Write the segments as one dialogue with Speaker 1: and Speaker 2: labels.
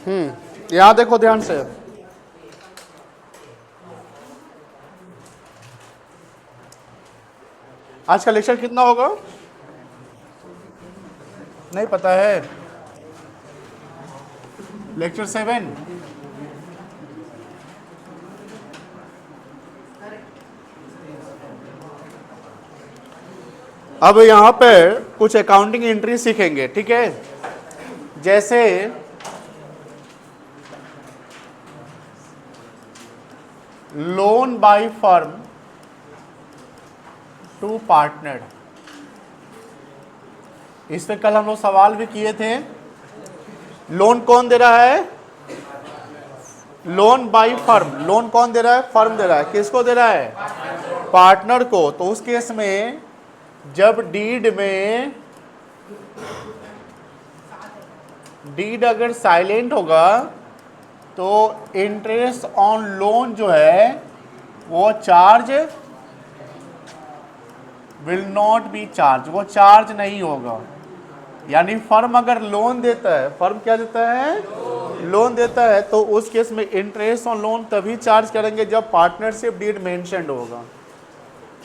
Speaker 1: यहां देखो ध्यान से, आज का लेक्चर कितना होगा नहीं पता है। लेक्चर 7। अब यहां पे कुछ अकाउंटिंग एंट्री सीखेंगे, ठीक है। जैसे loan by firm to partner, इस पे कल हम लोग सवाल भी किए थे। लोन कौन दे रहा है? लोन बाय फर्म, लोन कौन दे रहा है? फर्म दे रहा है। किसको दे रहा है? पार्टनर को। तो उस केस में जब डीड अगर साइलेंट होगा तो इंटरेस्ट ऑन लोन जो है वो charge will not be charge, वो चार्ज नहीं होगा। यानी फर्म अगर लोन देता है, फर्म क्या देता है? लोन देता है, तो उस केस में इंटरेस्ट ऑन लोन तभी चार्ज करेंगे जब पार्टनरशिप डीड मेंशन्ड होगा।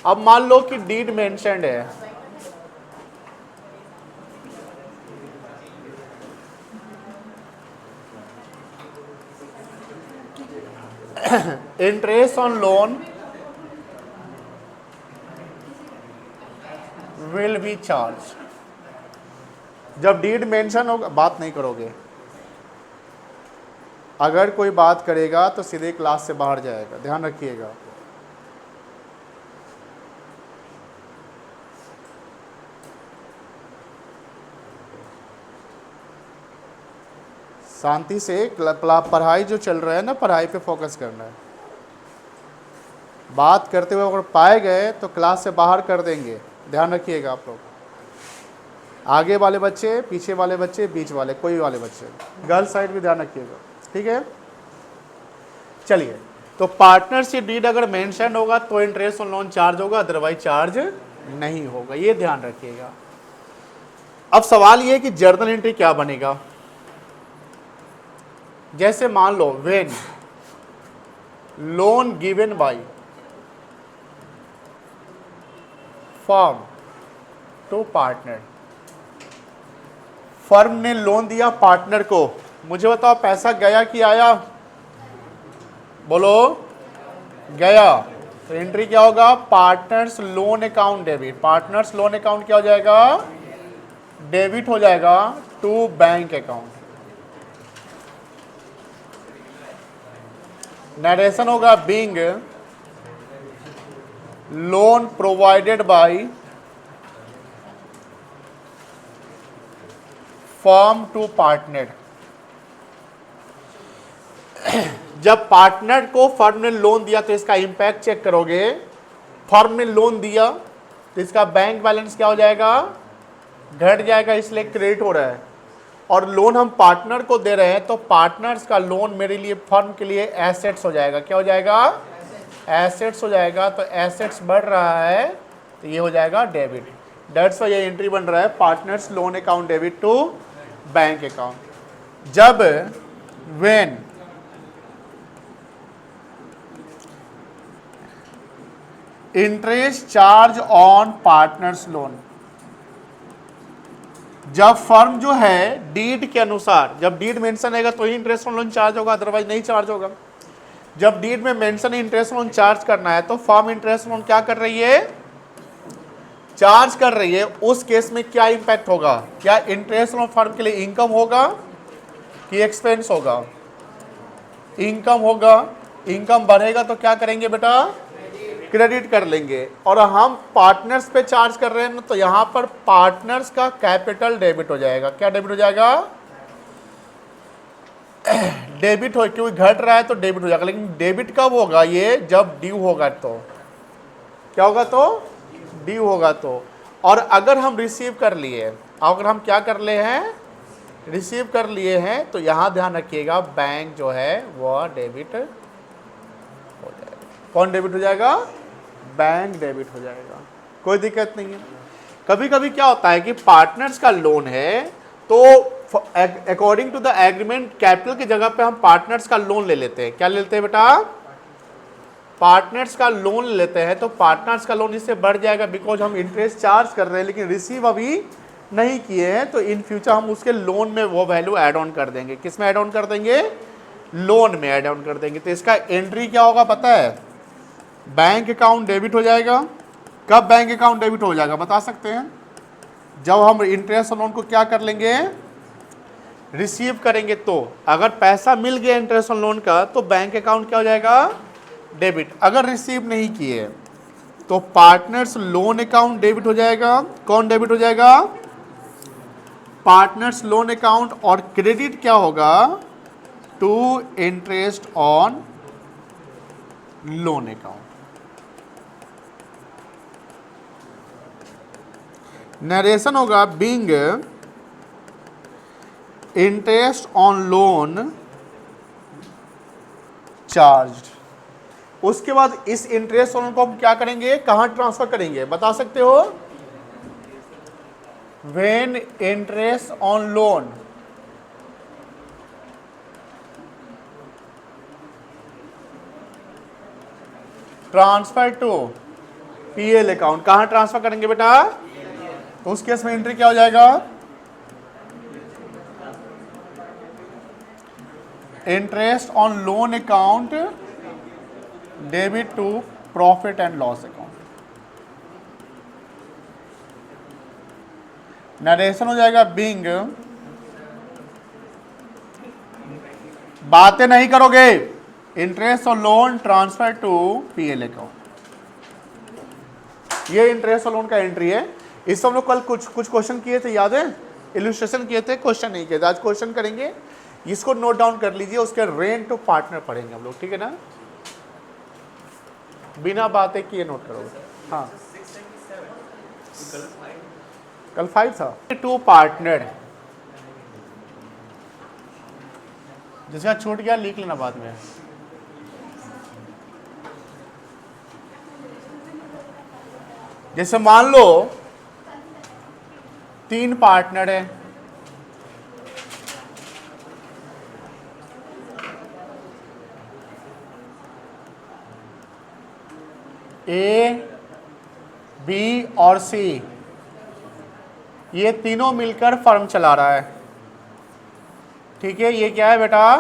Speaker 1: अब मान लो कि डीड मेंशन्ड है, interest on loan will be charge. जब डीड मेंशन होगा, बात नहीं करोगे, अगर कोई बात करेगा तो सीधे क्लास से बाहर जाएगा, ध्यान रखिएगा। शांति से पढ़ाई जो चल रहा है ना, पढ़ाई पे फोकस करना है। बात करते हुए अगर पाए गए तो क्लास से बाहर कर देंगे, ध्यान रखिएगा आप लोग। आगे वाले बच्चे, पीछे वाले बच्चे, बीच वाले, कोई वाले बच्चे, गर्ल्स साइड भी ध्यान रखिएगा, ठीक है। चलिए, तो पार्टनरशिप डीड अगर मेंशन होगा तो इंटरेस्ट ऑन लोन चार्ज होगा, अदरवाइज चार्ज नहीं होगा, ये ध्यान रखिएगा। अब सवाल ये कि जर्नल एंट्री क्या बनेगा। जैसे मान लो when loan given by firm to partner, firm ने लोन दिया पार्टनर को। मुझे बताओ पैसा गया कि आया? बोलो, गया। तो एंट्री क्या होगा? Partners loan account debit. Partners loan account क्या हो जाएगा? डेबिट हो जाएगा टू बैंक अकाउंट। नरेशन होगा being loan provided by firm to partner. जब पार्टनर को फर्म ने लोन दिया तो इसका इंपैक्ट चेक करोगे। फर्म ने लोन दिया तो इसका बैंक बैलेंस क्या हो जाएगा? घट जाएगा, इसलिए क्रेडिट हो रहा है। और लोन हम पार्टनर को दे रहे हैं तो पार्टनर्स का लोन मेरे लिए, फर्म के लिए एसेट्स हो जाएगा। क्या हो जाएगा? एसेट्स हो जाएगा। तो एसेट्स बढ़ रहा है तो ये हो जाएगा डेबिट। दैट्स व्हाई ये एंट्री बन रहा है partners loan account debit to bank account. जब when interest charge on partners loan, जब फर्म जो है डीड के अनुसार, जब डीड मेंशन रहेगा तो ही इंटरेस्ट ऑन लोन चार्ज होगा, अदरवाइज नहीं चार्ज होगा। जब डीड में मेंशन इंटरेस्ट लोन चार्ज करना है तो फर्म इंटरेस्ट लोन क्या कर रही है? चार्ज कर रही है। उस केस में क्या इंपैक्ट होगा? क्या इंटरेस्ट लोन फर्म के लिए इनकम होगा कि एक्सपेंस होगा? इनकम होगा। इनकम बढ़ेगा तो क्या करेंगे बेटा? क्रेडिट कर लेंगे। और हम पार्टनर्स पे चार्ज कर रहे हैं तो यहां पर पार्टनर्स का कैपिटल डेबिट हो जाएगा। क्या डेबिट हो जाएगा? डेबिट हो, क्योंकि घट रहा है तो डेबिट हो जाएगा। लेकिन डेबिट कब होगा? ये जब ड्यू होगा तो। क्या होगा? तो ड्यू होगा तो। और अगर हम रिसीव कर लिए, अगर हम क्या कर ले हैं? रिसीव कर लिए हैं, तो यहां ध्यान रखिएगा बैंक जो है वह डेबिट हो जाएगा। कौन डेबिट हो जाएगा? बैंक डेबिट हो जाएगा। कोई दिक्कत नहीं है। कभी कभी क्या होता है कि पार्टनर्स का लोन है तो according to the agreement capital की जगह पे हम पार्टनर्स का लोन ले लेते हैं। क्या ले लेते हैं बेटा? पार्टनर्स का लोन ले लेते हैं। तो पार्टनर्स का लोन इससे बढ़ जाएगा बिकॉज हम इंटरेस्ट चार्ज कर रहे हैं लेकिन रिसीव अभी नहीं किए हैं, तो इन फ्यूचर हम उसके लोन में वो वैल्यू ऐड ऑन कर देंगे। किस में ऐड ऑन कर देंगे? लोन में ऐड ऑन कर देंगे। तो इसका एंट्री क्या होगा पता है? बैंक अकाउंट डेबिट हो जाएगा। कब बैंक अकाउंट डेबिट हो जाएगा बता सकते हैं? जब हम इंटरेस्ट लोन को क्या कर लेंगे? रिसीव करेंगे। तो अगर पैसा मिल गया इंटरेस्ट ऑन लोन का तो बैंक अकाउंट क्या हो जाएगा? डेबिट। अगर रिसीव नहीं किए तो पार्टनर्स लोन अकाउंट डेबिट हो जाएगा। कौन डेबिट हो जाएगा? Partners loan account. और क्रेडिट क्या होगा? To interest on loan account. Narration होगा being interest on loan charged. उसके बाद इस इंटरेस्ट ऑन को हम क्या करेंगे? कहां ट्रांसफर करेंगे बता सकते हो? When interest on loan transfer to PL account. कहां ट्रांसफर करेंगे बेटा? तो उस केस में एंट्री क्या हो जाएगा? Interest on loan account debit to profit and loss account. Narration हो जाएगा बीइंग, बातें नहीं करोगे, interest on loan transfer to PL account. ये इंटरेस्ट ऑन लोन का एंट्री है। इससे हम लोग कल कुछ क्वेश्चन किए थे, याद है? इलस्ट्रेशन किए थे, क्वेश्चन नहीं किए थे। आज क्वेश्चन करेंगे, इसको नोट डाउन कर लीजिए। उसके रेंट टू पार्टनर पढ़ेंगे हम लोग, ठीक है ना? बिना बातें किए नोट करोगे। हाँ कल 5 था। टू पार्टनर जिसका छूट गया लिख लेना बाद में। जैसे मान लो 3 पार्टनर है, ए, बी और सी, ये तीनों मिलकर फर्म चला रहा है, ठीक है? ये क्या है बेटा?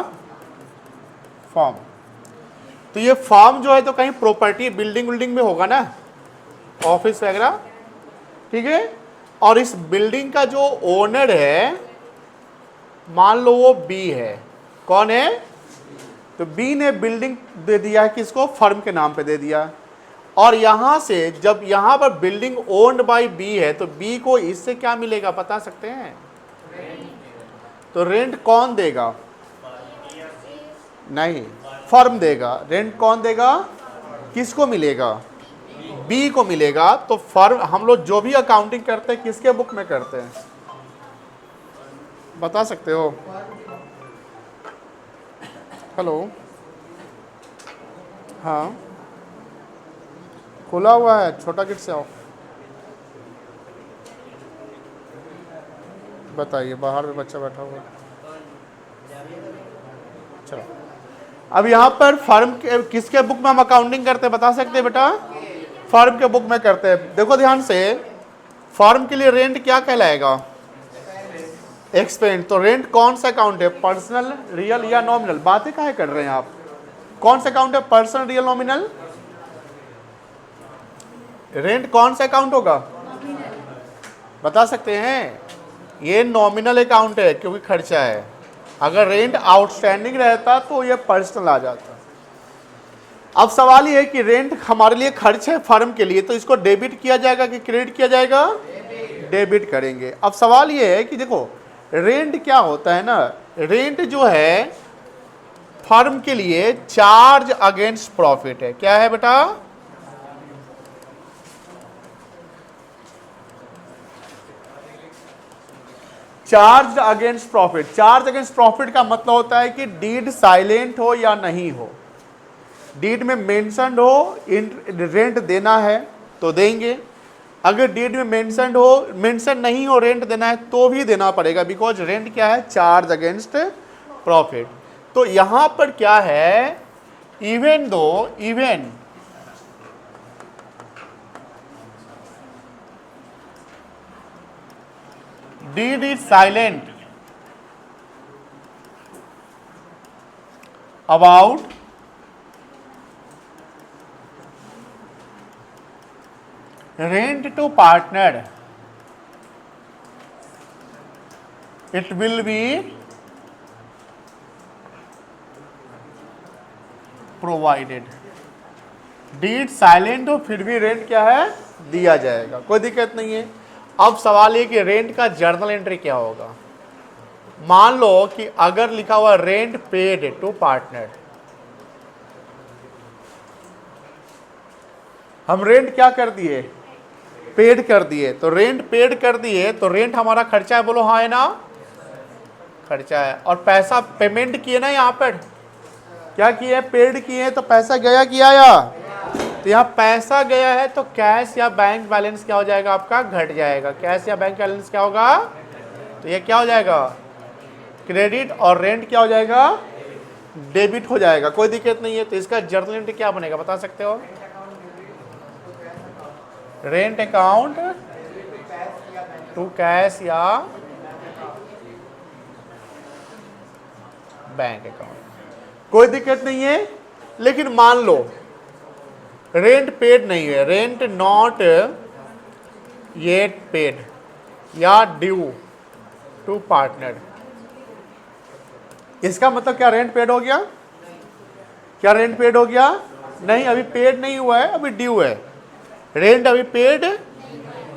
Speaker 1: फर्म। तो ये फर्म जो है तो कहीं प्रॉपर्टी बिल्डिंग विल्डिंग में होगा ना, ऑफिस वगैरह, ठीक है? और इस बिल्डिंग का जो ओनर है मान लो वो बी है। कौन है? तो बी ने बिल्डिंग दे दिया, किसको? फर्म के नाम पे दे दिया। और यहां से जब यहां पर बिल्डिंग ओन्ड बाय बी है तो बी को इससे क्या मिलेगा बता सकते हैं? तो रेंट कौन देगा? नहीं, फर्म देगा। रेंट कौन देगा? किसको मिलेगा? बी को मिलेगा। तो फर्म, हम लोग जो भी अकाउंटिंग करते हैं किसके बुक में करते हैं बता सकते हो? हेलो, हाँ खुला हुआ है, छोटा गेट से आओ। बताइए, बाहर में बच्चा बैठा हुआ है। चलो, अब यहाँ पर फर्म के किसके बुक में हम अकाउंटिंग करते हैं बता सकते हैं बेटा? फर्म के बुक में करते हैं। देखो ध्यान से, फर्म के लिए रेंट क्या कहलाएगा? एक्सपेंस। तो रेंट कौन सा अकाउंट है? पर्सनल, रियल या नॉमिनल? बातें काहे कर रहे हैं आप? कौन सा अकाउंट है? Personal, real, nominal? रेंट कौन सा अकाउंट होगा बता सकते हैं? ये नॉमिनल अकाउंट है क्योंकि खर्चा है। अगर रेंट आउटस्टैंडिंग रहता तो ये पर्सनल आ जाता। अब सवाल ये है कि रेंट हमारे लिए खर्च है फर्म के लिए, तो इसको डेबिट किया जाएगा कि क्रेडिट किया जाएगा? डेबिट करेंगे। अब सवाल ये है कि देखो रेंट क्या होता है ना, रेंट जो है फर्म के लिए चार्ज अगेंस्ट प्रॉफिट है। क्या है बेटा? Charge against profit. Charge against profit का मतलब होता है कि डीड साइलेंट हो या नहीं हो, डीड में मेंशन हो रेंट देना है तो देंगे, अगर डीड में मेंशन नहीं हो रेंट देना है तो भी देना पड़ेगा, बिकॉज रेंट क्या है, चार्ज अगेंस्ट प्रॉफिट। तो यहां पर क्या है, even deed is silent about rent to partner, it will be provided. Deed silent हो फिर भी रेंट क्या है, दिया जाएगा, कोई दिक्कत नहीं है। अब सवाल ये कि रेंट का जर्नल एंट्री क्या होगा। मान लो कि अगर लिखा हुआ रेंट पेड टू पार्टनर, हम रेंट क्या कर दिए, पेड कर दिए, तो रेंट पेड कर दिए तो रेंट हमारा खर्चा है, बोलो हाँ है ना, खर्चा है। और पैसा पेमेंट किए ना, यहाँ पर क्या किए, पेड किए, तो पैसा गया कि आया, तो यहाँ पैसा गया है तो कैश या बैंक बैलेंस क्या हो जाएगा आपका, घट जाएगा। कैश या बैंक बैलेंस क्या होगा, तो ये क्या हो जाएगा, क्रेडिट, और रेंट क्या हो जाएगा, डेबिट हो जाएगा, कोई दिक्कत नहीं है। तो इसका जर्नल एंट्री क्या बनेगा बता सकते हो, रेंट अकाउंट टू कैश या बैंक अकाउंट, कोई दिक्कत नहीं है। लेकिन मान लो रेंट पेड नहीं है, रेंट नॉट येट पेड या ड्यू टू पार्टनर, इसका मतलब क्या रेंट पेड हो गया, क्या रेंट पेड हो गया, नहीं अभी पेड नहीं हुआ है, अभी ड्यू है। रेंट अभी पेड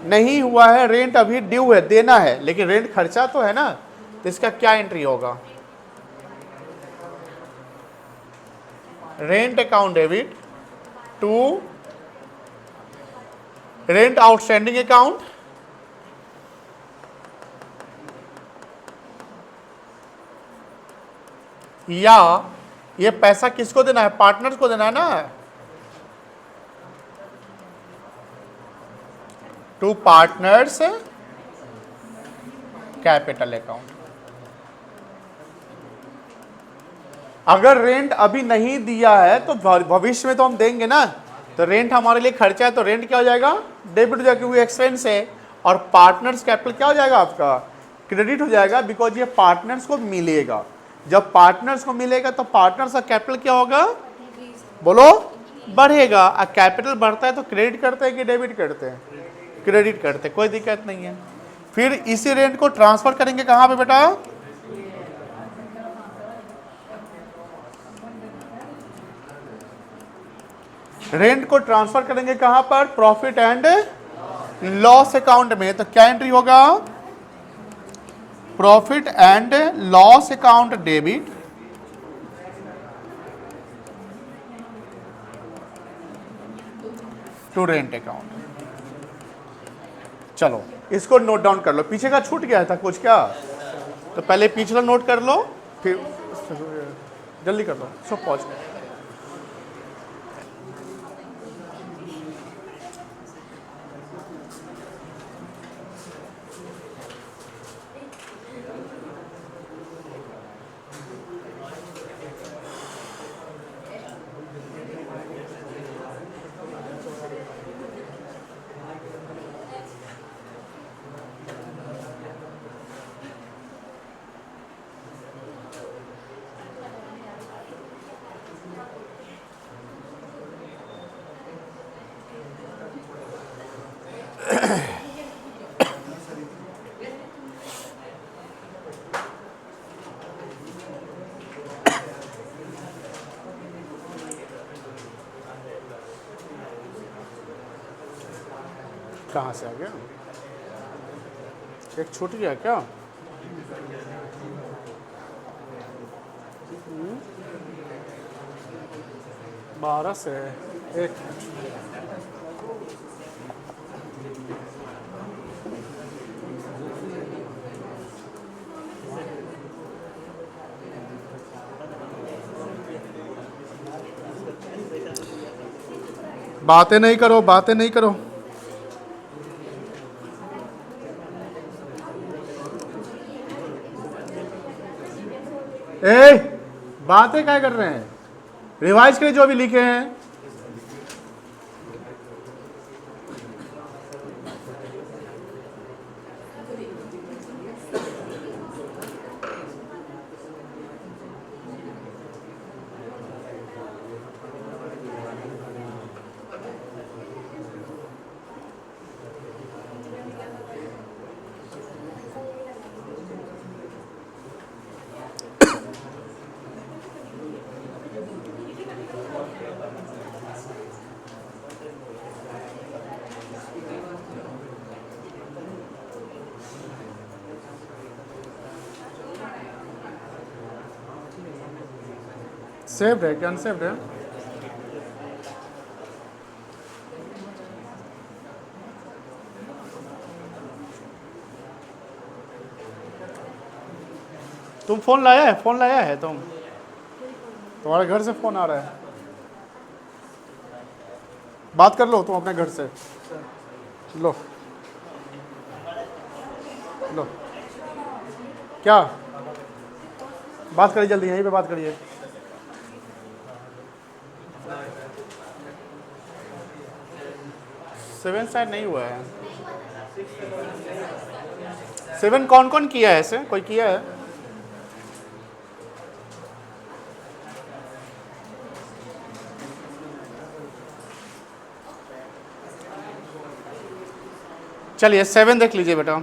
Speaker 1: नहीं हुआ है, रेंट अभी ड्यू है, देना है, लेकिन रेंट खर्चा तो है ना, तो इसका क्या एंट्री होगा, rent account debit to rent outstanding account, या ये पैसा किसको देना है, पार्टनर्स को देना है ना, टू पार्टनर्स कैपिटल अकाउंट। अगर रेंट अभी नहीं दिया है तो भविष्य में तो हम देंगे ना, तो रेंट हमारे लिए खर्चा है, तो रेंट क्या हो जाएगा, डेबिट हो जाएगा क्योंकि एक्सपेंस है। और पार्टनर्स कैपिटल क्या हो जाएगा आपका, क्रेडिट हो जाएगा, बिकॉज ये पार्टनर्स को मिलेगा। जब पार्टनर्स को मिलेगा तो पार्टनर्स का कैपिटल क्या होगा, बोलो बढ़ेगा। कैपिटल बढ़ता है तो क्रेडिट करते हैं कि डेबिट करते हैं, क्रेडिट करते हैं, कोई दिक्कत नहीं है। फिर इसी रेंट को ट्रांसफर करेंगे कहाँ पे बेटा, रेंट को ट्रांसफर करेंगे कहां पर, प्रॉफिट एंड लॉस अकाउंट में। तो क्या एंट्री होगा, profit and loss account debit to rent account. चलो इसको नोट डाउन कर लो, पीछे का छूट गया था कुछ क्या, तो पहले पिछला नोट कर लो, फिर जल्दी कर लो, सब पहुंच गए। कहाँ से आ गया, एक छूट गया क्या, बारह से एक, बातें नहीं करो, बातें नहीं करो। ए बातें क्या कर रहे हैं, रिवाइज करिए जो अभी लिखे हैं। सेव्ड है क्या अनसेव्ड है? तुम फोन लाया है, फोन लाया है तुम? तुम्हारे घर से फोन आ रहा है, बात कर लो तुम अपने घर से। लो लो, क्या बात करिए, जल्दी यहीं पे बात करिए। सेवन शायद नहीं हुआ है। सेवन कौन कौन किया है? ऐसे कोई किया है? चलिए 7 देख लीजिए बेटा।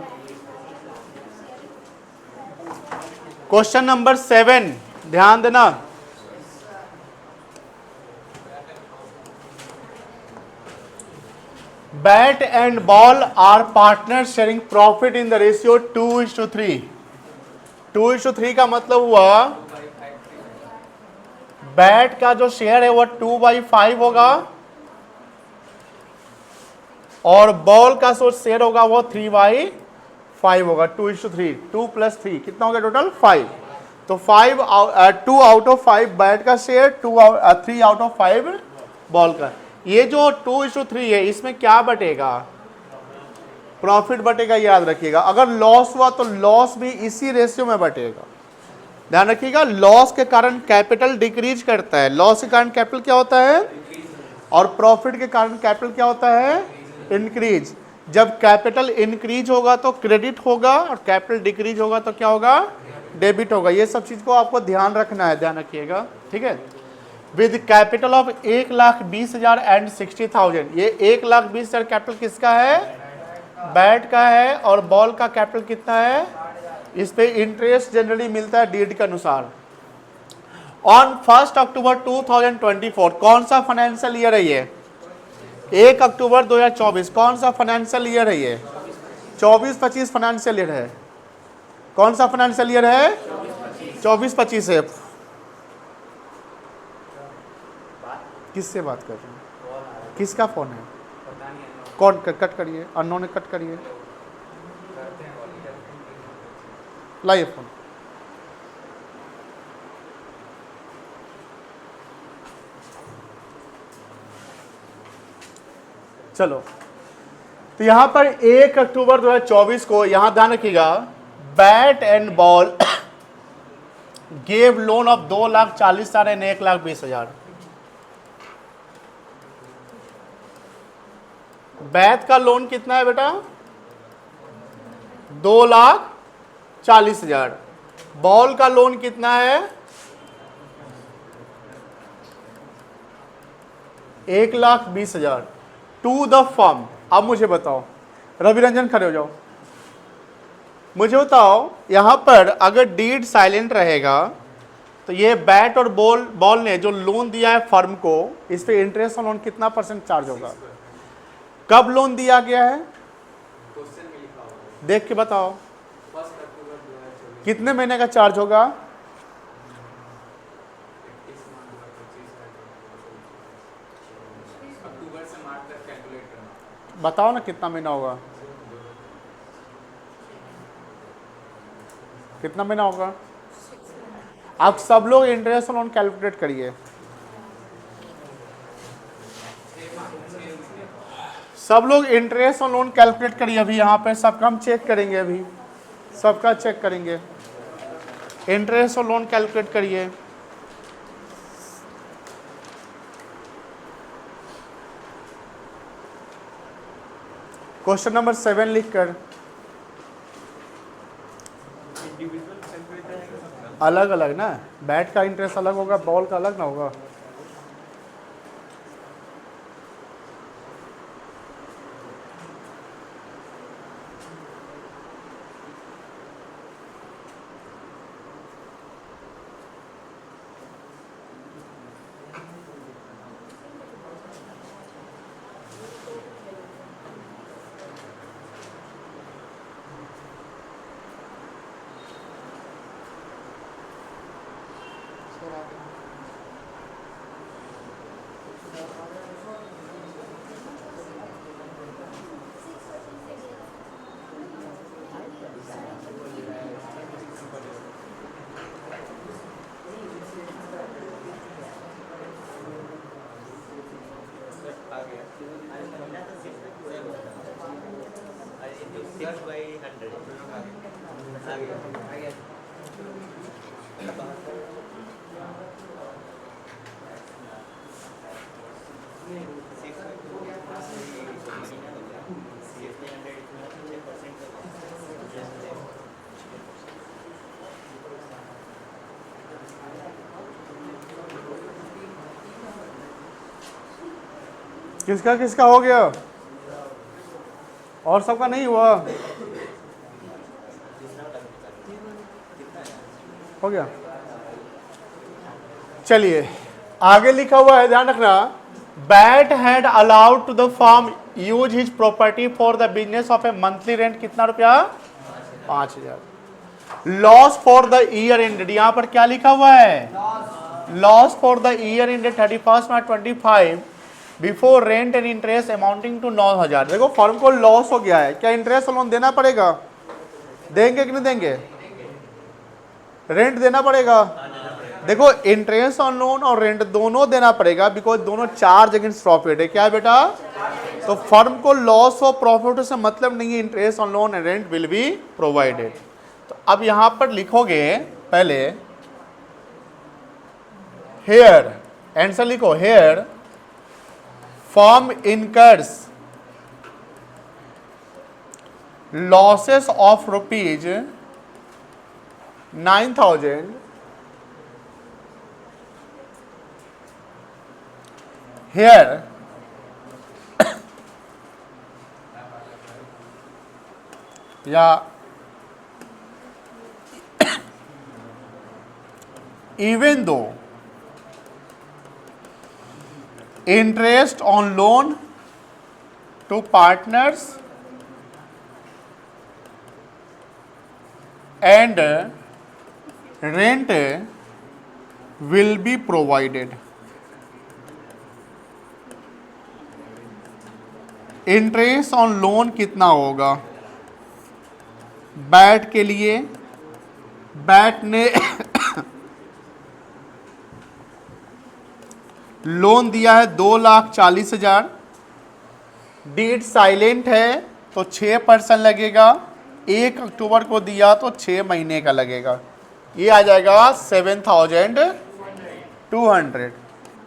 Speaker 1: क्वेश्चन नंबर 7 ध्यान देना। Bat and Ball are partner sharing profit in the ratio 2:3। 2:3 का मतलब हुआ बैट का जो शेयर है वो 2/5 होगा और बॉल का जो शेयर होगा वो 3/5 होगा। 2:3, 2 + 3 कितना हो गया टोटल? 5। तो 2 आउट ऑफ 5 बैट का शेयर, 3 आउट ऑफ 5 बॉल का। ये जो 2:3 है इसमें क्या बटेगा? प्रॉफिट बटेगा, याद रखिएगा। अगर लॉस हुआ तो लॉस भी इसी रेशियो में बटेगा, ध्यान रखिएगा। लॉस के कारण कैपिटल डिक्रीज करता है, लॉस के कारण कैपिटल क्या होता है, और प्रॉफिट के कारण कैपिटल क्या होता है, इंक्रीज। जब कैपिटल इंक्रीज होगा तो क्रेडिट होगा और कैपिटल डिक्रीज होगा तो क्या होगा, डेबिट होगा। ये सब चीज को आपको ध्यान रखना है, ध्यान रखिएगा, ठीक है। विद कैपिटल ऑफ 1,20,000 एंड 60,000, ये 1,20,000 कैपिटल किसका है, बैट का है, और बॉल का कैपिटल कितना है, इस पे इंटरेस्ट जनरली मिलता है डीड के अनुसार। ऑन 1 अक्टूबर 2024, कौन सा फाइनेंशियल ईयर है ये? 1 अक्टूबर 2024 कौन सा फाइनेंशियल ईयर है ये? 24-25 फाइनेंशियल ईयर है। कौन सा फाइनेंशियल ईयर है? 24-25 है। किससे बात कर रहे हैं? किसका फोन है? कौन? कट करिए, अननोन ने कट करिए, लाइए फोन। चलो, तो यहां पर 1 अक्टूबर 2024 को, यहां ध्यान रखिएगा, bat and ball gave loan of 2,40,000 and 1,20,000। Bat का लोन कितना है बेटा? 2,40,000। बॉल का लोन कितना है? 1,20,000 टू द फर्म। अब मुझे बताओ, रवि रंजन खड़े हो जाओ, मुझे बताओ यहां पर अगर डीड साइलेंट रहेगा तो ये बैट और बॉल ने जो लोन दिया है फर्म को, इस पे इंटरेस्ट लोन कितना % चार्ज होगा? कब लोन दिया गया है देख के बताओ, कितने महीने का चार्ज होगा? बताओ ना कितना महीना होगा, कितना महीना होगा? आप सब लोग इंटरेस्ट लोन कैलकुलेट करिए, सब लोग इंटरेस्ट और लोन कैलकुलेट करिए। अभी यहाँ पे सबका हम चेक करेंगे, अभी सबका चेक करेंगे। इंटरेस्ट और लोन कैलकुलेट करिए। क्वेश्चन नंबर 7 लिख कर, अलग अलग ना, बैट का इंटरेस्ट अलग होगा, बॉल का अलग ना होगा। किसका किसका हो गया, और सबका नहीं हुआ? हो गया। चलिए आगे लिखा हुआ है, ध्यान रखना। Bat had allowed to the firm use his property for the business of a monthly rent, कितना रुपया? 5000। Loss for the year ended, यहां पर क्या लिखा हुआ है? Loss for the year ended 31 March 25 before rent and interest amounting to 9000। देखो firm को लॉस हो गया है, क्या इंटरेस्ट और लोन देना पड़ेगा? देंगे कि नहीं देंगे? रेंट देना पड़ेगा। देखो इंटरेस्ट ऑन लोन और रेंट दोनों देना पड़ेगा, बिकॉज दोनों चार्ज अगेंस्ट प्रॉफिट है। क्या है बेटा? तो फर्म को लॉस और प्रॉफिट से मतलब नहीं है, interest on loan and rent will be provided. तो अब यहां पर लिखोगे पहले हेयर, आंसर लिखो, here firm incurs losses of rupees 9000 here या even though interest on loan to partners and rent will be provided. Interest on loan कितना होगा? बैट के लिए बैट ने लोन दिया है 2,40,000, डीड साइलेंट है तो 6% लगेगा, 1 अक्टूबर को दिया तो 6 महीने का लगेगा, ये आ जाएगा 7,200।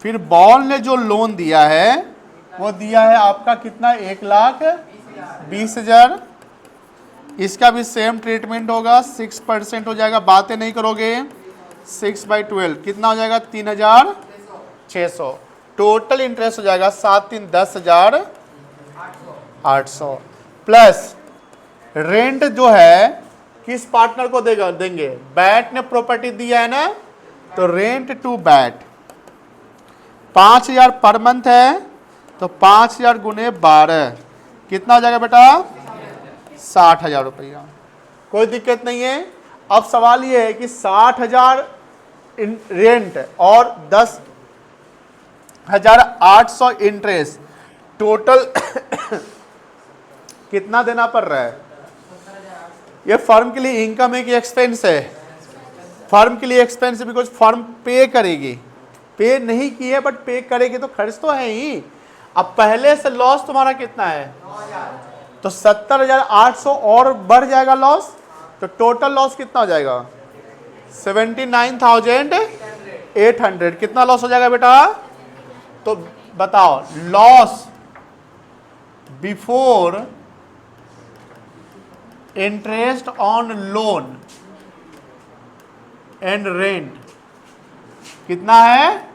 Speaker 1: फिर बॉल ने जो लोन दिया है वो दिया है आपका कितना? 1,20,000। इसका भी सेम ट्रीटमेंट होगा, 6% हो जाएगा, बातें नहीं करोगे। 6/12 कितना हो जाएगा? 3,600। टोटल इंटरेस्ट हो जाएगा 7,10,800 प्लस रेंट जो है किस पार्टनर को देंगे? बैट ने प्रॉपर्टी दिया है ना, तो rent to bat 5,000 per month है, तो 5,000 गुने 12 कितना हो जाएगा बेटा? 60,000 रुपया। कोई दिक्कत नहीं है। अब सवाल ये है कि 60,000 रेंट और 10,800 इंटरेस्ट, टोटल कितना देना पड़ रहा है? ये फर्म के लिए इनकम है कि एक्सपेंस है? फर्म के लिए एक्सपेंस है, बिकॉज फर्म पे करेगी। पे नहीं की है बट पे करेगी, तो खर्च तो है ही। अब पहले से लॉस तुम्हारा कितना है? तो 70,800 और बढ़ जाएगा लॉस, तो टोटल लॉस कितना हो जाएगा? 79,800। कितना लॉस हो जाएगा बेटा? तो बताओ, loss before interest on loan and rent कितना है?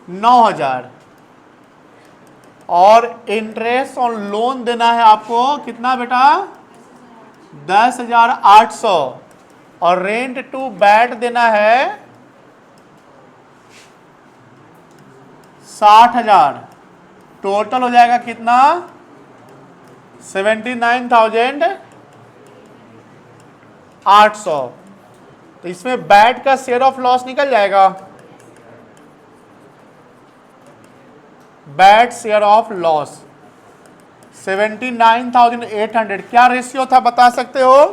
Speaker 1: 9,000। और इंटरेस्ट ऑन लोन देना है आपको कितना बेटा? 10,800। और रेंट टू बैट देना है 60,000। टोटल हो जाएगा कितना? 79,800। तो इसमें बैट का शेयर ऑफ लॉस निकल जाएगा। Bat share of loss 79,800। क्या रेशियो था बता सकते हो?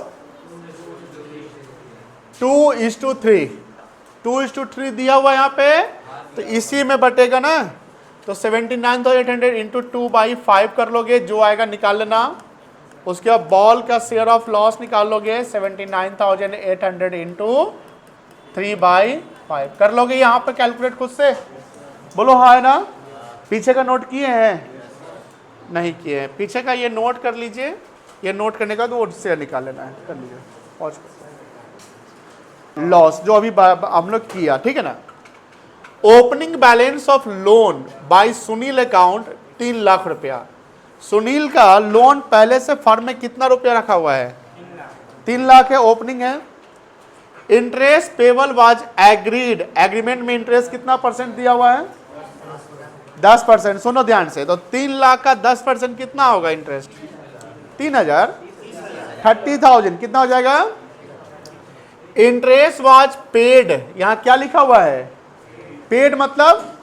Speaker 1: 2:3। 2:3 दिया हुआ यहाँ पे, तो इसी में बटेगा ना। तो 79,800 इंटू 2/5 कर लोगे, जो आएगा निकाल लेना। उसके बाद बॉल का शेयर ऑफ लॉस निकाल लोगे, 79,800 इंटू 3/5 कर लोगे यहाँ पे कैलकुलेट खुद से। बोलो हाँ है ना? पीछे का नोट किए हैं? नहीं किए हैं? पीछे का ये नोट कर लीजिए। ये नोट करने का तो उससे निकाल लेना है, कर लीजिए। पहुंच लॉस जो अभी हम लोग किया, ठीक है ना। Opening balance of loan by Sunil account 3 lakh रुपया। सुनील का लोन पहले से फर्म में कितना रुपया रखा हुआ है? 3 लाख है, ओपनिंग है। Interest payable was agreed. Agreement में इंटरेस्ट कितना परसेंट दिया हुआ है? 10%। सुनो ध्यान से, तो 3 लाख का 10% कितना होगा इंटरेस्ट? 3,000। 30,000 कितना हो जाएगा? Interest was paid. यहां क्या लिखा हुआ है? पेड मतलब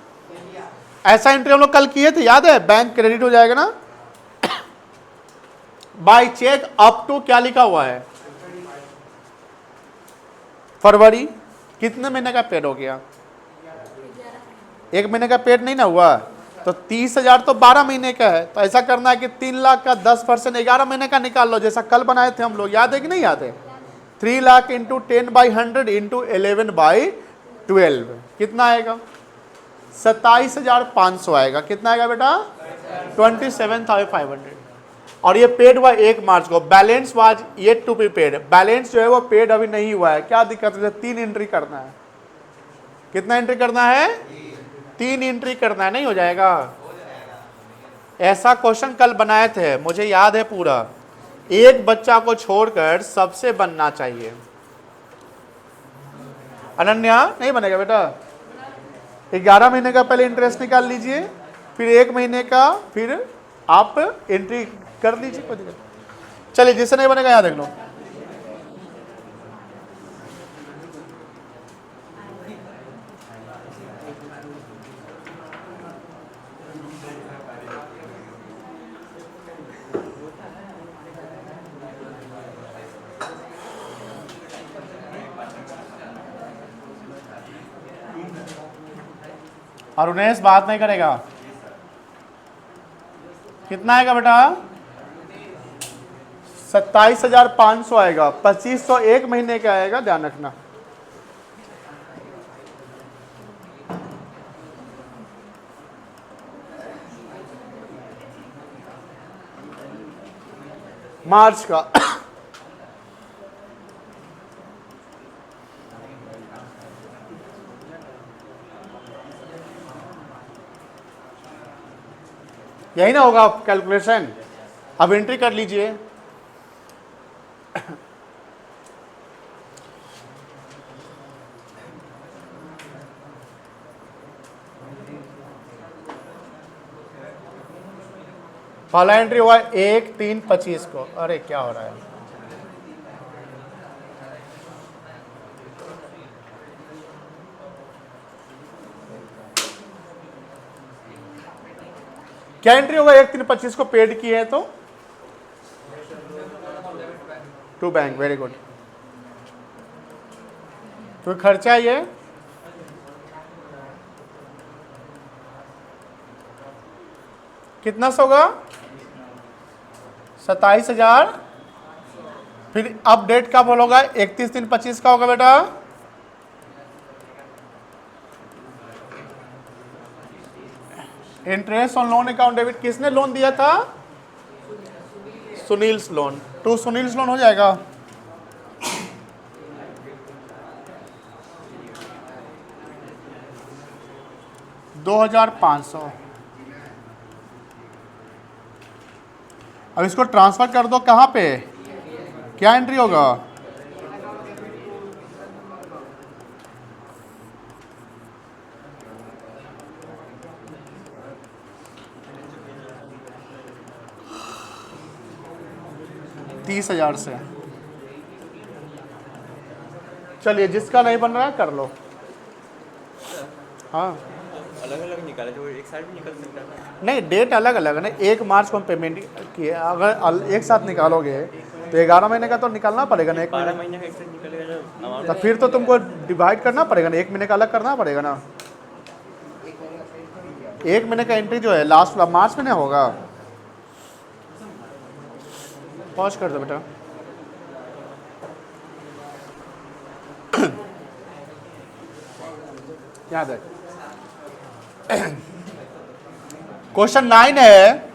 Speaker 1: ऐसा एंट्री हम लोग कल किए थे, याद है? बैंक क्रेडिट हो जाएगा ना। बाय चेक अप टू क्या लिखा हुआ है? फरवरी। कितने महीने का पेड हो गया? 1 महीने का पेड नहीं ना हुआ, तो 30,000 तो 12 महीने का है। तो ऐसा करना है कि 3 लाख का 10% 11 महीने का निकाल लो, जैसा कल बनाए थे हम लोग, याद है कि नहीं याद है? 3 लाख इंटू 10/100 इंटू 11/12 कितना आएगा? 27,500 आएगा। कितना आएगा बेटा? 27,500। और ये पेड हुआ 1 मार्च को। Balance was yet to be paid. Balance जो है वो पेड अभी नहीं हुआ है। क्या दिक्कत है? 3 एंट्री करना है। कितना एंट्री करना है? 3 एंट्री करना है। नहीं हो जाएगा? ऐसा क्वेश्चन कल बनाए थे, मुझे याद है पूरा। एक बच्चा को छोड़कर सबसे बनना चाहिए। अनन्या नहीं बनेगा बेटा? 11 महीने का पहले इंटरेस्ट निकाल लीजिए, फिर 1 महीने का, फिर आप एंट्री कर लीजिए, कोई दिक्कत। चलिए, जिससे नहीं बनेगा यहाँ देख लो। और उन्हें बात नहीं करेगा। कितना आएगा बेटा? 27,500 आएगा। 2,500 1 महीने का आएगा, ध्यान रखना। मार्च का यही ना होगा कैलकुलेशन। अब एंट्री कर लीजिए। पहला एंट्री हुआ 1/3/25 को। अरे क्या हो रहा है? क्या एंट्री होगा? 1/3/25 को पेड किए हैं तो टू बैंक। Very good. तो खर्चा ये कितना होगा? 27,000। फिर अब डेट कब होगा? 31/3/25 का होगा बेटा। Interest on loan account debit किसने लोन दिया था? Sunil's loan. To Sunil's loan हो जाएगा। $2,500। अब इसको ट्रांसफर कर दो कहाँ पे? क्या एंट्री होगा? $30,000 से। चलिए जिसका नहीं बन रहा है कर लो। हाँ
Speaker 2: अलग अलग निकाला जो एक साथ भी निकल सकता है।
Speaker 1: नहीं, डेट अलग अलग है ना। 1 मार्च को हम पेमेंट किए, अगर एक साथ निकालोगे तो 11 महीने का तो निकालना पड़ेगा ना।
Speaker 2: 12 महीने का एक साथ निकलेगा ना अमाउंट।
Speaker 1: तो फिर तो तुमको डिवाइड करना पड़ेगा ना, 1 महीने का अलग करना पड़ेगा ना। 1 महीने का एंट्री जो है लास्ट वाला मार्च में ना होगा। पॉज कर दो बेटा। याद है क्वेश्चन 9 है,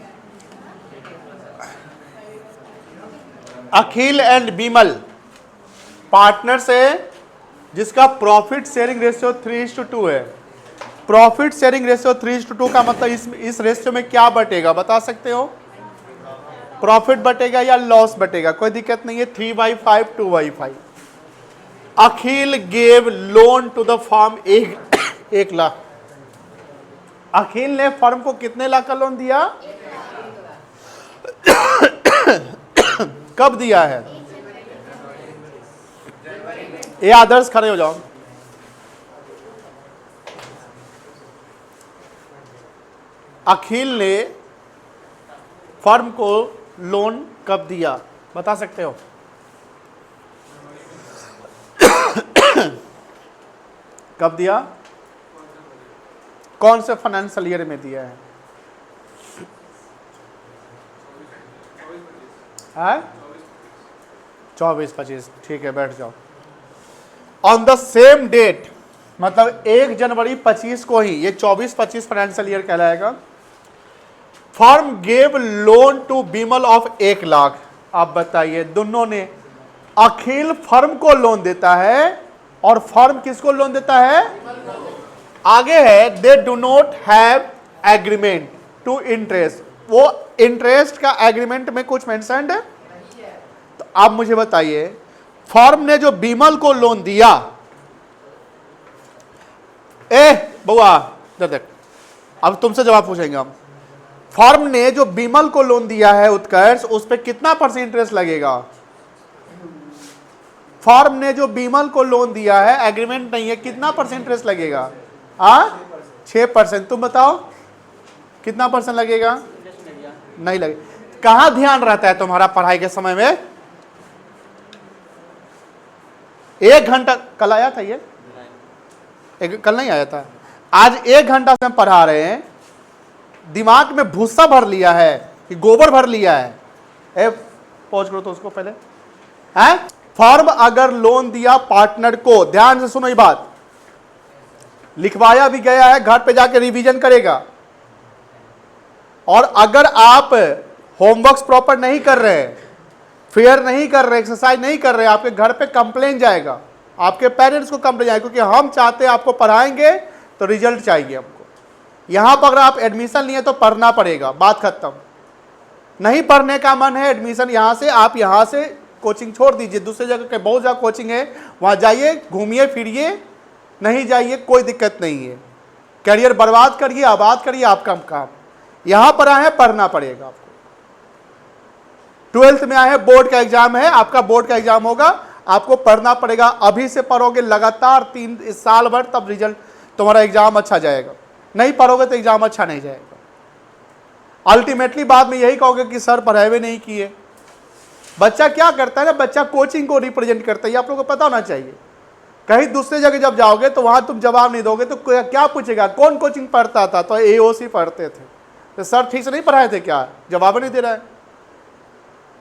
Speaker 1: अखिल एंड बिमल पार्टनर्स है जिसका प्रॉफिट शेयरिंग रेशियो 3:2 है। प्रॉफिट शेयरिंग रेशियो 3:2 का मतलब इस रेशियो में क्या बटेगा बता सकते हो? प्रॉफिट बटेगा या लॉस बटेगा? कोई दिक्कत नहीं है। 3/5 2/5। Akhil gave loan to the firm 1 lakh. Akhil ने फर्म को कितने लाख का लोन दिया? कब दिया है? ये आदर्श खड़े हो जाओ। अखिल ने फर्म को लोन कब दिया बता सकते हो? कब दिया? कौन से फाइनेंशियल ईयर में दिया है? 24-25। ठीक है, बैठ जाओ। ऑन द सेम डेट मतलब 1 जनवरी 25 को ही, ये 24-25 फाइनेंशियल ईयर कहलाएगा। Firm gave loan to Bimal of 1 lakh. आप बताइए, दोनों ने, अखिल फर्म को लोन देता है और फर्म किसको लोन देता है? आगे है they do not have agreement to interest. वो इंटरेस्ट का एग्रीमेंट में कुछ मेंशन्ड है? तो आप मुझे बताइए, फर्म ने जो बिमल को लोन दिया, बउआ देख, अब तुमसे जवाब पूछेंगे हम। फर्म ने जो बिमल को लोन दिया है उत्कर्ष, उस पर कितना % इंटरेस्ट लगेगा? फर्म ने जो बिमल को लोन दिया है, एग्रीमेंट नहीं है, कितना % इंटरेस्ट लगेगा? 6%। तुम बताओ कितना % लगेगा? नहीं लगे। कहां ध्यान रहता है तुम्हारा पढ़ाई के समय में? 1 घंटा कल आया था ये? कल नहीं आया था। आज 1 घंटा से हम पढ़ा रहे हैं, दिमाग में भूसा भर लिया है कि गोबर भर लिया है। पहुंच करो तो उसको पहले है। फर्म अगर लोन दिया पार्टनर को, ध्यान से सुनो ये बात, लिखवाया भी गया है, घर पे जाके रिवीजन करेगा। और अगर आप होमवर्क प्रॉपर नहीं कर रहे, फेयर नहीं कर रहे, एक्सरसाइज नहीं कर रहे, आपके घर पे कंप्लेन जाएगा, आपके पेरेंट्स को कंप्लेन जाएगा, क्योंकि हम चाहते हैं आपको पढ़ाएंगे तो रिजल्ट चाहिए हमको। यहां पर अगर आप एडमिशन लिए तो पढ़ना पड़ेगा, बात खत्म। नहीं पढ़ने का मन है, एडमिशन यहां से, आप यहां से कोचिंग छोड़ दीजिए, दूसरी जगह के बहुत ज्यादा कोचिंग है, वहां जाइए, घूमिए फिरिए, नहीं जाइए कोई दिक्कत नहीं है। करियर बर्बाद करिए, आबाद करिए, आपका काम। यहां पर आए हैं, पढ़ना पड़ेगा आपको। 12th में आए हैं, बोर्ड का एग्जाम है, आपका बोर्ड का एग्जाम होगा, आपको पढ़ना पड़ेगा। अभी से पढ़ोगे लगातार 3 साल भर, तब रिजल्ट तुम्हारा एग्जाम अच्छा जाएगा। नहीं पढ़ोगे तो एग्जाम अच्छा नहीं जाएगा। अल्टीमेटली बाद में यही कहोगे कि सर पढ़ाए नहीं किए। बच्चा क्या करता है ना, बच्चा कोचिंग को रिप्रेजेंट करता है, ये आप लोगों को पता होना चाहिए। कहीं दूसरे जगह जब जाओगे तो वहां तुम जवाब नहीं दोगे तो क्या पूछेगा, कौन कोचिंग पढ़ता था? तो AOC पढ़ते थे। तो सर ठीक से नहीं पढ़ाए थे क्या? जवाब नहीं दे रहा है।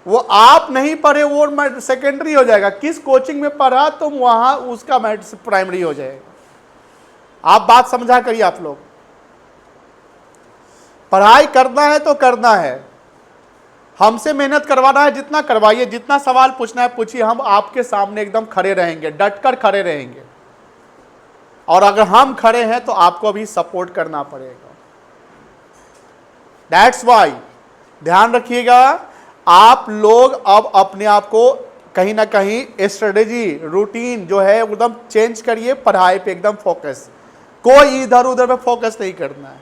Speaker 1: वो आप नहीं पढ़े वो सेकेंडरी हो जाएगा, किस कोचिंग में पढ़ा तो वहां उसका मैथ्स प्राइमरी हो जाएगा। आप बात समझा करिए। आप लोग पढ़ाई करना है तो करना है, हमसे मेहनत करवाना है जितना करवाइए, जितना सवाल पूछना है पूछिए, हम आपके सामने एकदम खड़े रहेंगे, डटकर खड़े रहेंगे। और अगर हम खड़े हैं तो आपको भी सपोर्ट करना पड़ेगा। दैट्स वाई ध्यान रखिएगा, आप लोग अब अपने आप को कहीं ना कहीं स्ट्रेटेजी रूटीन जो है एकदम चेंज करिए, पढ़ाई पे एकदम फोकस, कोई इधर उधर पे फोकस नहीं करना है,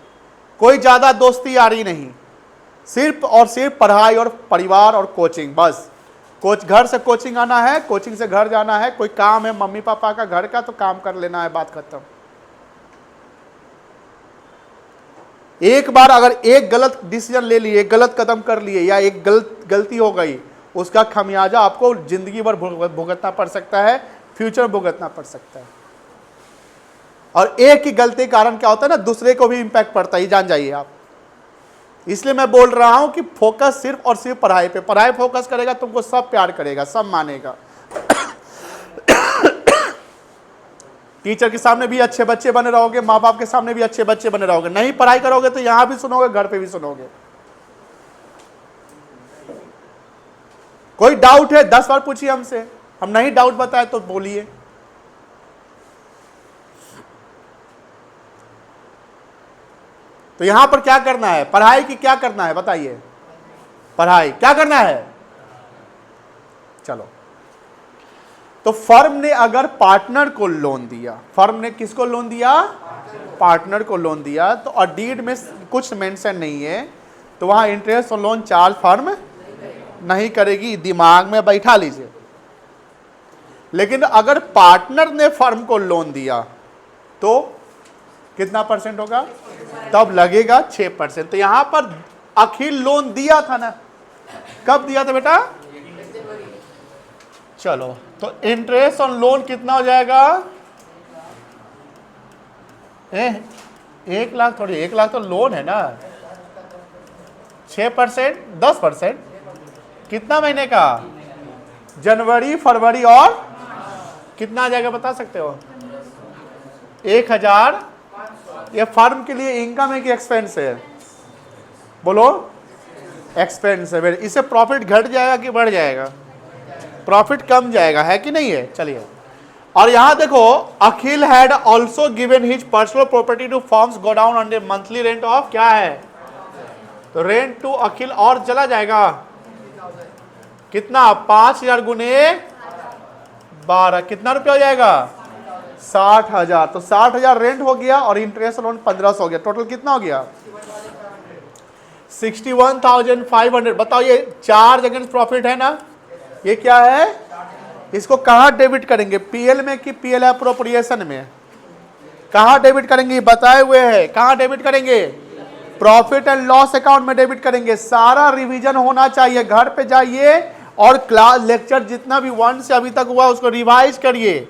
Speaker 1: कोई ज्यादा दोस्ती यारी नहीं, सिर्फ और सिर्फ पढ़ाई और परिवार और कोचिंग बस। घर से कोचिंग आना है, कोचिंग से घर जाना है, कोई काम है मम्मी पापा का घर का तो काम कर लेना है, बात खत्म। एक बार अगर एक गलत डिसीजन ले लिए, गलत कदम कर लिए या एक गलती हो गई, उसका खमियाजा आपको जिंदगी भर भुगतना पड़ सकता है, फ्यूचर में भुगतना पड़ सकता है। और एक ही गलती के कारण क्या होता है ना, दूसरे को भी इंपैक्ट पड़ता है, जान जाइए आप। इसलिए मैं बोल रहा हूं कि फोकस सिर्फ और सिर्फ पढ़ाई पे, पढ़ाई फोकस करेगा तुमको सब प्यार करेगा, सब मानेगा। टीचर के सामने भी अच्छे बच्चे बने रहोगे, माँ बाप के सामने भी अच्छे बच्चे बने रहोगे। नहीं पढ़ाई करोगे तो यहां भी सुनोगे, घर पे भी सुनोगे। कोई डाउट है 10 बार पूछिए हमसे, हम नहीं डाउट बताए तो बोलिए। तो यहां पर क्या करना है, पढ़ाई की क्या करना है बताइए, पढ़ाई क्या करना है। चलो, तो फर्म ने अगर पार्टनर को लोन दिया, फर्म ने किसको लोन दिया, पार्टनर को लोन दिया, तो और डीड में कुछ मेंशन नहीं है, तो वहां इंटरेस्ट और लोन चार्ज फर्म नहीं करेगी, दिमाग में बैठा लीजिए। लेकिन अगर पार्टनर ने फर्म को लोन दिया तो कितना परसेंट होगा, तब लगेगा 6%। तो यहां पर अखिल लोन दिया था ना, कब दिया था बेटा, चलो तो इंटरेस्ट ऑन लोन कितना हो जाएगा, 1 लाख थोड़ी, 1 लाख तो लोन है ना, 6% 10%, कितना महीने का, जनवरी फरवरी और कितना आ जाएगा बता सकते हो, 1000। ये फर्म के लिए इनकम है कि एक्सपेंस है, बोलो एक्सपेंस है। इससे प्रॉफिट घट जाएगा कि बढ़ जाएगा, प्रॉफिट कम जाएगा, है कि नहीं है। चलिए, और यहां देखो, Akhil had also given his personal property to firm's godown on the monthly rent of क्या है, तो रेंट टू अखिल और चला जाएगा कितना, 5000 गुने 12 कितना रुपया हो जाएगा, 60,000। तो 60,000 रेंट हो गया और इंटरेस्ट लोन 1500 हो गया, टोटल कितना हो गया 61,500। बताओ ये 4 जगह प्रॉफिट है ना, ये क्या है, इसको कहां डेबिट करेंगे, पीएल में कि पीएल एप्रोप्रिएशन में, कहां डेबिट करेंगे बताए हुए हैं, कहां डेबिट करेंगे, प्रॉफिट एंड लॉस अकाउंट में डेबिट करेंगे। सारा रिवीजन होना चाहिए, घर पे जाइए और क्लास लेक्चर जितना भी 1 से अभी तक हुआ उसको रिवाइज करिए,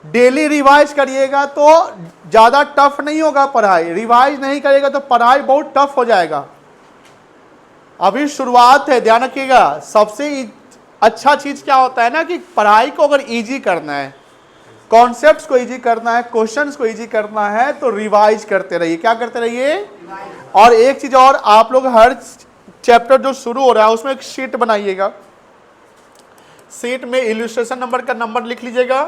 Speaker 1: डेली रिवाइज करिएगा तो ज्यादा टफ नहीं होगा पढ़ाई, रिवाइज नहीं करिएगा तो पढ़ाई बहुत टफ हो जाएगा। अभी शुरुआत है, ध्यान रखिएगा। सबसे अच्छा चीज क्या होता है ना कि पढ़ाई को अगर इजी करना है, कॉन्सेप्ट्स को इजी करना है, क्वेश्चंस को इजी करना है तो रिवाइज करते रहिए। क्या करते रहिए, और एक चीज और, आप लोग हर चैप्टर जो शुरू हो रहा है उसमें एक शीट बनाइएगा, शीट में इलस्ट्रेशन नंबर का नंबर लिख लीजिएगा,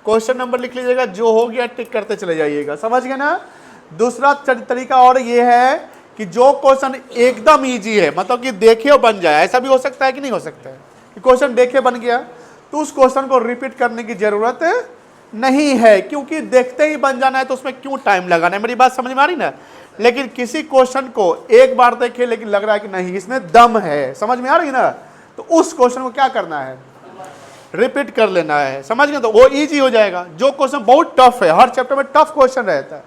Speaker 1: क्वेश्चन नंबर लिख लीजिएगा, जो हो गया टिक करते चले जाइएगा, समझ गए ना। दूसरा तरीका और ये है कि जो क्वेश्चन एकदम इजी है, मतलब कि देखे और बन जाए, ऐसा भी हो सकता है कि नहीं हो सकता है कि क्वेश्चन देखे बन गया, तो उस क्वेश्चन को रिपीट करने की जरूरत नहीं है, क्योंकि देखते ही बन जाना है तो उसमें क्यों टाइम लगाना है। मेरी बात समझ में आ रही ना। लेकिन किसी क्वेश्चन को एक बार देखे लेकिन लग रहा है कि नहीं इसमें दम है, समझ में आ रही ना, तो उस क्वेश्चन को क्या करना है, रिपीट कर लेना है, समझ गए, तो वो इजी हो जाएगा। जो क्वेश्चन बहुत टफ है, हर चैप्टर में टफ क्वेश्चन रहता है,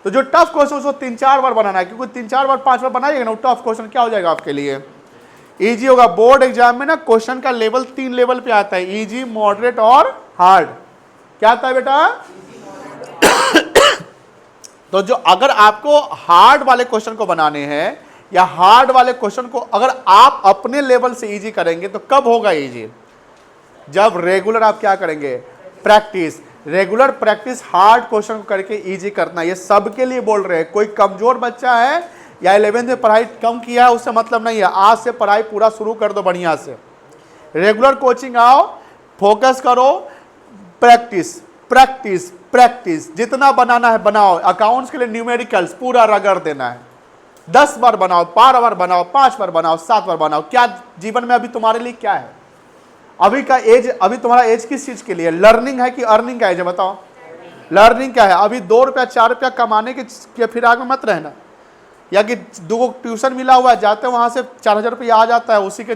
Speaker 1: तो जो टफ क्वेश्चन उसको 3-4 बार बनाना है, क्योंकि 3-4 बार 5 बार बनाइएगा ना, वो टफ क्वेश्चन क्या हो जाएगा आपके लिए, इजी होगा। बोर्ड एग्जाम में ना क्वेश्चन का लेवल 3 लेवल पे आता है, इजी, मॉडरेट और हार्ड। क्या आता है बेटा तो जो अगर आपको हार्ड वाले क्वेश्चन को बनाने हैं या हार्ड वाले क्वेश्चन को अगर आप अपने लेवल से इजी करेंगे तो कब होगा इजी? जब रेगुलर आप क्या करेंगे? Practice. Regular practice hard question को करके इजी करना, ये सबके लिए बोल रहे हैं। कोई कमजोर बच्चा है या 11th में पढ़ाई कम किया है उससे मतलब नहीं है, आज से पढ़ाई पूरा शुरू कर दो बढ़िया से। रेगुलर कोचिंग आओ, फोकस करो, प्रैक्टिस प्रैक्टिस प्रैक्टिस, जितना बनाना है बनाओ। अकाउंट्स के लिए न्यूमेरिकल्स पूरा रगड़ देना है, 10 बार बनाओ, 12 बार बनाओ, 5 बार बनाओ, 7 बार बनाओ। क्या जीवन में अभी तुम्हारे लिए क्या है? अभी का एज, अभी तुम्हारा एज किस चीज के लिए? लर्निंग है कि अर्निंग का एज है? बताओ। लर्निंग का है। अभी 2 रुपया 4 रुपया कमाने के फिराक में मत रहना, या कि 2 ट्यूशन मिला हुआ है, जाते वहां से 4000 रुपया आ जाता है, उसी के